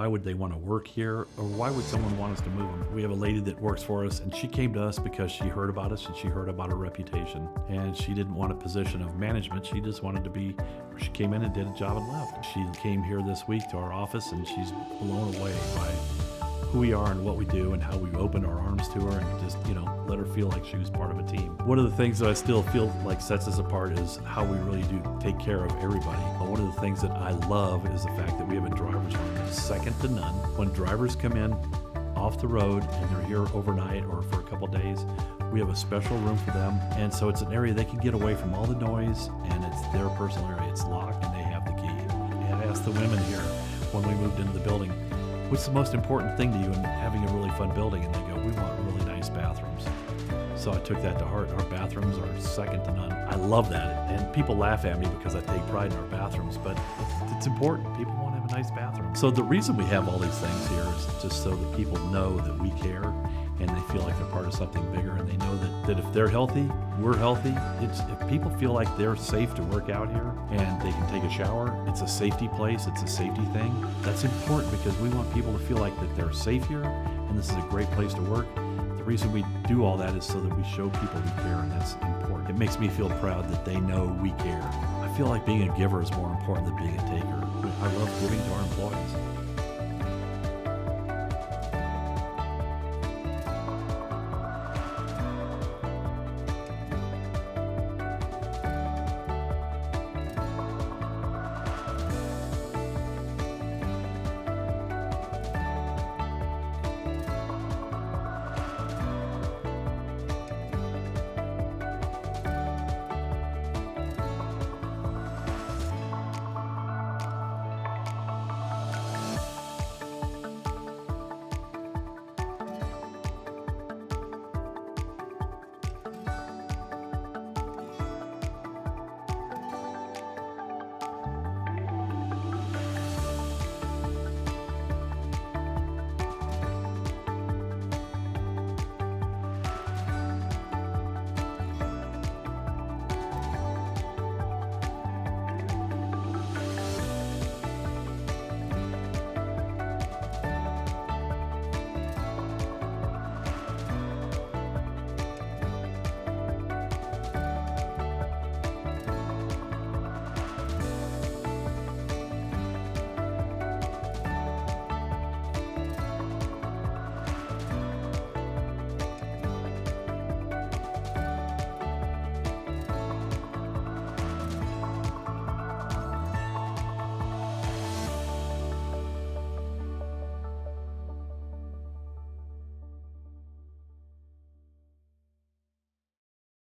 why would they want to work here, or why would someone want us to move them? We have a lady that works for us, and she came to us because she heard about us and she heard about our reputation, and she didn't want a position of management. She just wanted to be where she came in and did a job and left. She came here this week to our office, and she's blown away by who we are and what we do and how we opened our arms to her and just, let her feel like she was part of a team. One of the things that I still feel like sets us apart is how we really do take care of everybody. One of the things that I love is the fact that we have a driver's room that's second to none. When drivers come in off the road and they're here overnight or for a couple days, we have a special room for them. And so it's an area they can get away from all the noise, and it's their personal area. It's locked and they have the key. And I asked the women here when we moved into the building, what's the most important thing to you in having a really fun building? And they go, we want really nice bathrooms. So I took that to heart. Our bathrooms are second to none. I love that. And people laugh at me because I take pride in our bathrooms, but it's important. People want to have a nice bathroom. So the reason we have all these things here is just so that people know that we care and they feel like they're part of something bigger, and they know that if they're healthy, we're healthy. If people feel like they're safe to work out here and they can take a shower, it's a safety place, it's a safety thing. That's important because we want people to feel like that they're safe here and this is a great place to work. The reason we do all that is so that we show people we care, and that's important. It makes me feel proud that they know we care. I feel like being a giver is more important than being a taker. I love giving to our employees.